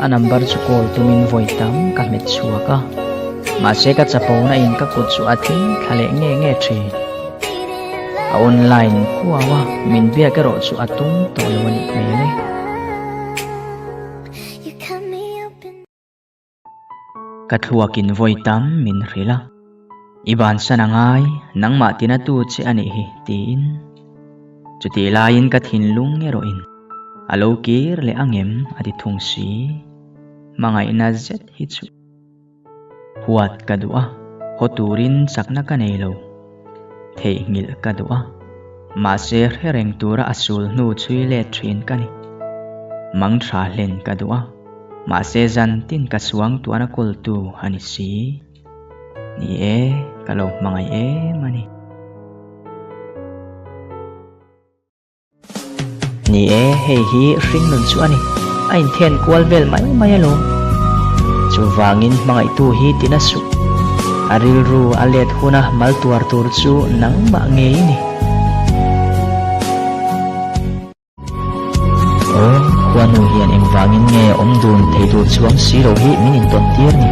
Anambar chukol tumin voitam kamet chuaka maseka chapo na in ka kutsu atin khale nge thi a online kuawa min bia ka ro chu atung tolwani mele kathuakin voitam min rila iban sanangai nangma tinatu che ani hi tin chuti lain ka thinlung nge ro in alokir le angem ati thungsi mangai na zet hi chu huat kadua hoturin sakna kanelo thei ngil kadua ma se hereng tura asul nu chui le thin kani mang tha len kadua ma se zan tin ka suang tu ana kol tu ani si ni e kalo mangai e mani ni e hei hi ring nun chu ani ain then kwal vel mai alo chu wangin mangai tu hi tinasu aril ru alet huna mal tuar tur chu nang ma nge ni o kwanu hian eng wangin nge om dun thei tur chuang si ro hi minin ton tir ni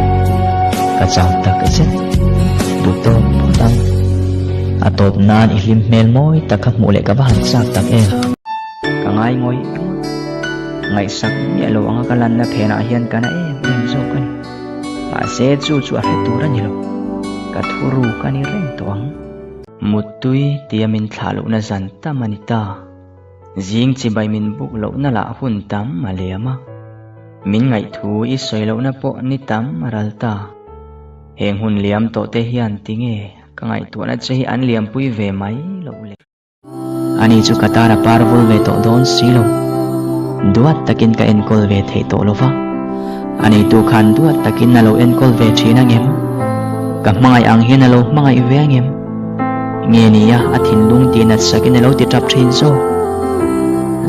ka chang tak che du to potang atot nan ihlim mel moi takak mule ka bahan sak tak e kangai ngoi ngai sak ni alo anga kalan na phena hian kana e min zo kan ma se chu chu a hetura ni lo ka thuru kani reng toang mutui tiamin thalu na zan tamanita jing chi bai min buk lo na la hun tam maleama min ngai thu i soi lo na po ni tam maralta heng hun liam to te hian tinge ka ngai tu na che an liam pui ve mai lo le ani chu katara parvul ve to don silo duat takin ka enkol ve thei to lova ani tu khan duat takin na lo enkol ve thina ngem ka mangai ang hian alo mangai ve ngem nge nia athin lung ti na sakin alo ti trap thin so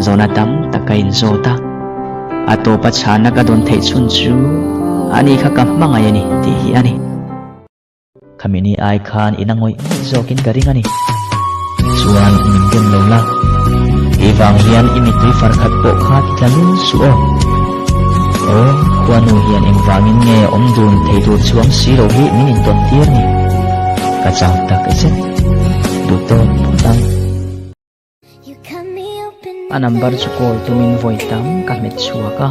zona tam takain zo ta ato pa chana ka don thei chun chu ani kha ka mangai ani ti hi ani khamini ai khan inangoi zokin ka ring ani chuan min gem lo la iwang hian imitui farkhat po kha tlamin suo o kwanu hian eng wangin nge om dun thei tur chuang si ro hi minin ton tir ni ka chang tak che du to potang anambar chukol tumin voitam kamet chuaka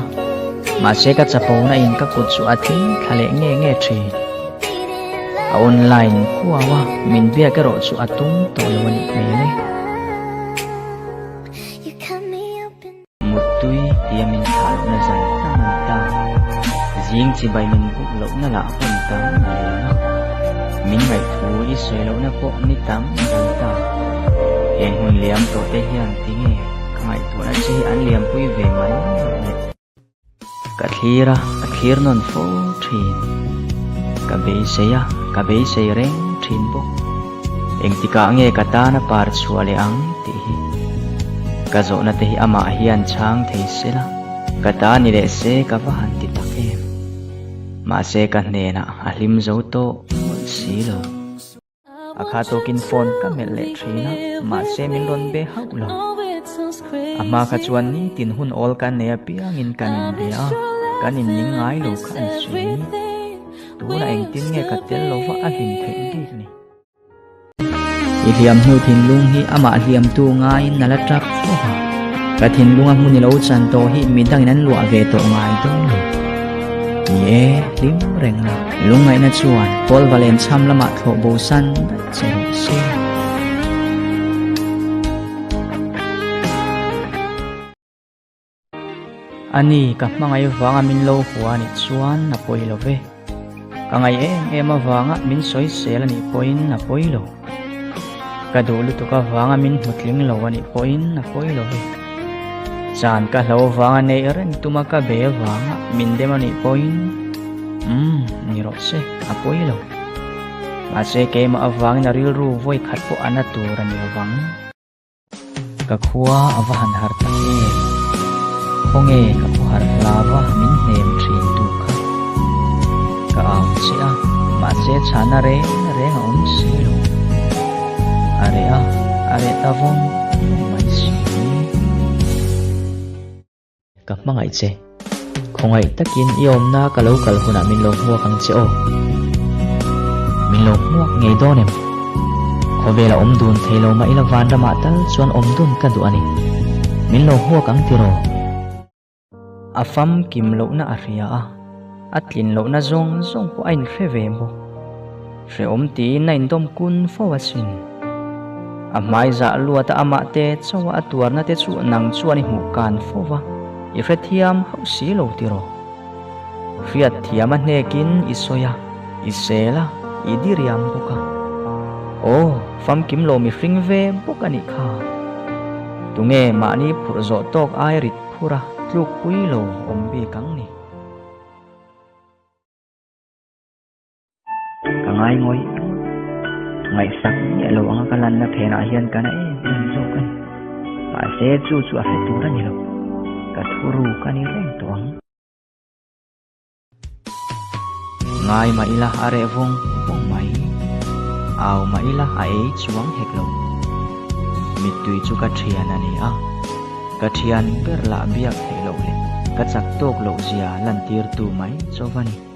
maseka chapo na in ka kutsu atin khale nge thi a online kuawa min bia ka ro chu atung tolwani mele mutui tiamin thal na zan tamanta jing chi bai min buk lo na la hun tam maleama min ngai thu i soi lo na po ni tam dalta heng hun liam to te hian tinge ngai tu na chi an liam pui ve mai kathir non fo thin ka be se reng thin bo eng tika nge kata na par chuale ang ti hi ka zo na te hi ama hian chang thei sela kata ni le se ka van ti tak em ma se ka hne na ahlim zo to silo akha to kin phone ka mel le thina ma se min ron be haulo ama kha chuan ni tin hun ol kan ne piang in kanin bia kanin ning ngai lo khan sui tu na eng tin nge ka tel lo wa a him thei dik ni i liam hu thin lung hi ama liam tu ngai nala trak ha ka thin lunga mun ni lo chan to hi mi dang nan lua ve to ngai to ye lim reng la lungai na chuan pol valen cham lama tho bo san che se ani ka mangai wanga min lo huwa ni chuan na poi lo ve ka ngai em wanga min soi sel ani poin na poi lo ka dulu tu ka wanga min hutling lo ani poin na poi lo ve chan ka lo wanga nei ren tuma ka be wanga min dem ani poin ni ro se a poi lo ma se ke ma awang na ril ru voi khat po ana tur ani awang ka khuwa awan har ta e khonge ka har lawa min nem thin tu kha ka aw che a ma se chana re om si lo are ta von mai si ka mangai che khongai takin iom na ka lo kal huna min lo huwa kang che o min lo huwa ngei donem khowela omdun theilo ma ila van rama tal chuan omdun ka du ani min lo huwa kang tiro afam kim lo na aria a atlin lo na zong zong po ain kheve mo re omti nain dom kun fowasin amai za luata ama te chawa atuar na te chu nang chuani mu kan fowa i rethiam hausi lo tiro riat thiam a hnekin isoya isela idiriam boka o fam kim lo mi hring ve bokani kha tunge mani phurzo tok ai rit phura tluk pui lo ombi kang ni kangai ngoi ngai sak ni lo ang kalan na phena hian kana e ben zo kan pa se chu chu a fe tu ra ni lo ka thuru kani reng tong ngai ma ila are vong vong mai aw ma ila ai chuang hek lo mi tui chu ka thian ani a ka thian per la biak thei lo le ka chak tok lo zia lan tir tu mai chowani